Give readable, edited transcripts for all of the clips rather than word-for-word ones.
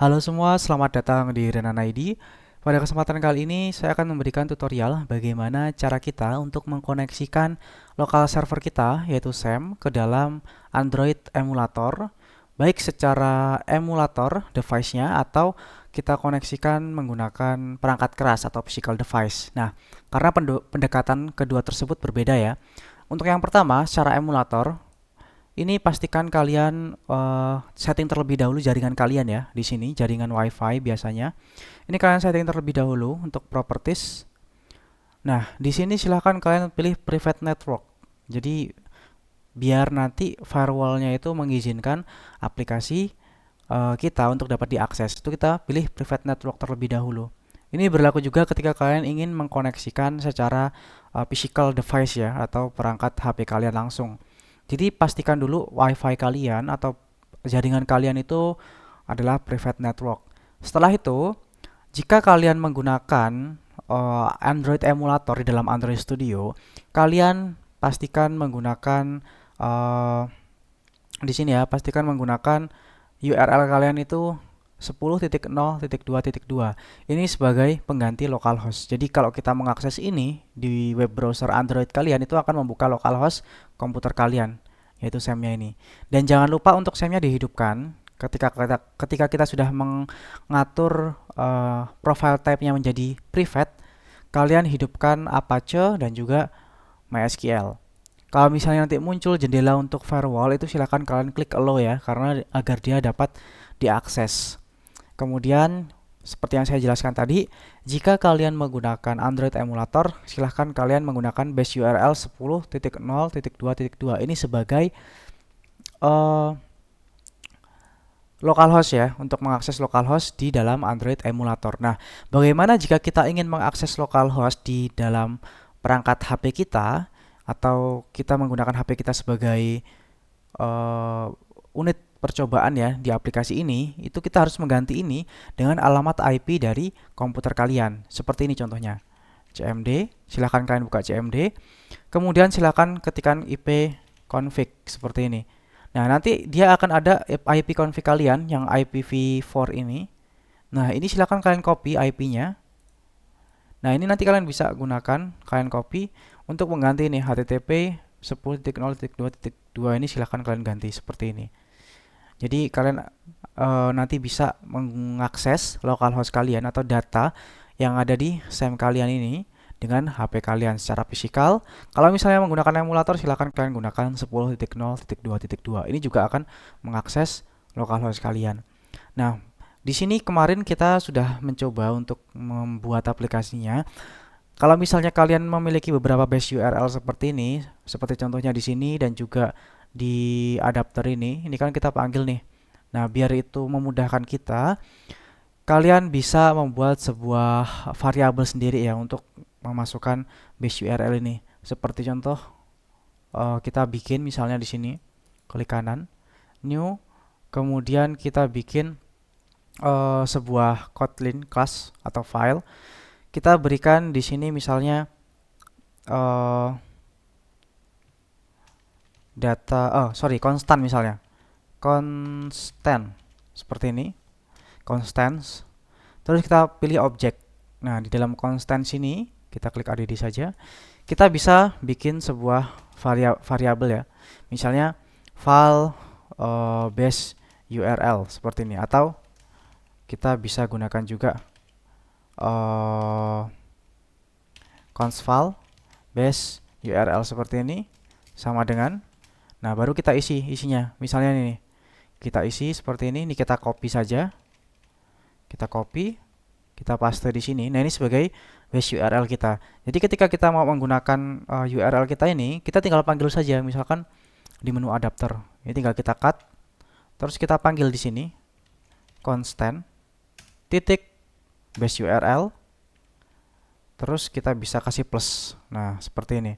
Halo semua, selamat datang di Renan ID. Pada kesempatan kali ini, saya akan memberikan tutorial bagaimana cara kita untuk mengkoneksikan lokal server kita, yaitu SAM, ke dalam Android emulator, baik secara emulator device-nya atau kita koneksikan menggunakan perangkat keras atau physical device. Nah, karena pendekatan kedua tersebut berbeda ya. Untuk yang pertama, secara emulator, ini pastikan kalian setting terlebih dahulu jaringan kalian ya. Di sini jaringan WiFi biasanya. Ini kalian setting terlebih dahulu untuk properties. Nah, di sini silahkan kalian pilih private network. Jadi biar nanti firewallnya itu mengizinkan aplikasi kita untuk dapat diakses. Itu kita pilih private network terlebih dahulu. Ini berlaku juga ketika kalian ingin mengkoneksikan secara physical device ya atau perangkat HP kalian langsung. Jadi pastikan dulu WiFi kalian atau jaringan kalian itu adalah private network. Setelah itu, jika kalian menggunakan Android emulator di dalam Android Studio, kalian pastikan menggunakan uh, di sini ya, pastikan menggunakan URL kalian itu 10.0.2.2. Ini sebagai pengganti localhost. Jadi kalau kita mengakses ini di web browser Android kalian itu akan membuka localhost komputer kalian, yaitu SAM-nya ini. Dan jangan lupa untuk SAM-nya dihidupkan ketika kita sudah mengatur profile type-nya menjadi private, kalian hidupkan Apache dan juga MySQL. Kalau misalnya nanti muncul jendela untuk firewall itu silakan kalian klik allow ya karena agar dia dapat diakses. Kemudian seperti yang saya jelaskan tadi, jika kalian menggunakan Android emulator, silahkan kalian menggunakan base URL 10.0.2.2. Ini sebagai uh, localhost ya, untuk mengakses localhost di dalam Android emulator. Nah, bagaimana jika kita ingin mengakses localhost di dalam perangkat HP kita atau kita menggunakan HP kita sebagai uh, unit percobaan ya di aplikasi ini, itu kita harus mengganti ini dengan alamat IP dari komputer kalian. Seperti ini contohnya. CMD, silahkan kalian buka CMD. Kemudian silahkan ketikkan IP config seperti ini. Nah, nanti dia akan ada IP config kalian yang IPv4 ini. Nah, ini silahkan kalian copy IP-nya. Nah, ini nanti kalian bisa gunakan, kalian copy untuk mengganti ini HTTP 10.0.2.2 ini silahkan kalian ganti seperti ini. Jadi kalian nanti bisa mengakses localhost kalian atau data yang ada di SAM kalian ini dengan HP kalian secara fisikal. Kalau misalnya menggunakan emulator, silakan kalian gunakan 10.0.2.2. Ini juga akan mengakses localhost kalian. Nah, di sini kemarin kita sudah mencoba untuk membuat aplikasinya. Kalau misalnya kalian memiliki beberapa base URL seperti ini, seperti contohnya di sini dan juga di adapter ini kan kita panggil nih. Nah, biar itu memudahkan kita, kalian bisa membuat sebuah variabel sendiri ya untuk memasukkan base URL ini. Seperti contoh, kita bikin misalnya di sini, klik kanan, new, kemudian kita bikin sebuah Kotlin class atau file. Kita berikan di sini misalnya konstan misalnya. Constant seperti ini. Constants. Terus kita pilih objek. Nah, di dalam constants ini kita klik add saja. Kita bisa bikin sebuah variabel ya. Misalnya file base URL seperti ini atau kita bisa gunakan juga const file base URL seperti ini sama dengan. Nah, baru kita isi isinya. Misalnya ini kita isi seperti ini kita copy saja. Kita copy, kita paste di sini. Nah, ini sebagai base URL kita. Jadi ketika kita mau menggunakan URL kita ini, kita tinggal panggil saja. Misalkan di menu adapter. Ini tinggal kita cut. Terus kita panggil di sini constant titik base URL. Terus kita bisa kasih plus. Nah, seperti ini.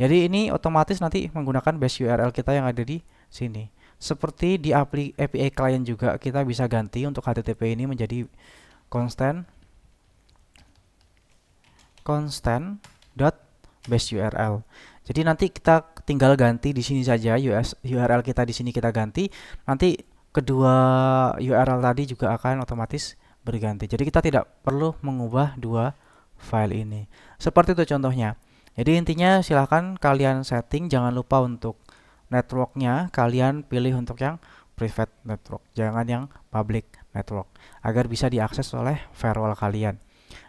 Jadi ini otomatis nanti menggunakan base URL kita yang ada di sini. Seperti di API client juga kita bisa ganti untuk HTTP ini menjadi constant dot base URL. Jadi nanti kita tinggal ganti di sini saja URL kita di sini kita ganti. Nanti kedua URL tadi juga akan otomatis berganti. Jadi kita tidak perlu mengubah dua file ini. Seperti itu contohnya. Jadi intinya silahkan kalian setting, jangan lupa untuk networknya kalian pilih untuk yang private network, jangan yang public network, agar bisa diakses oleh firewall kalian.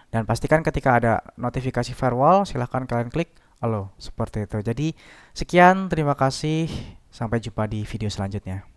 Dan pastikan ketika ada notifikasi firewall, silahkan kalian klik allow, seperti itu. Jadi sekian, terima kasih, sampai jumpa di video selanjutnya.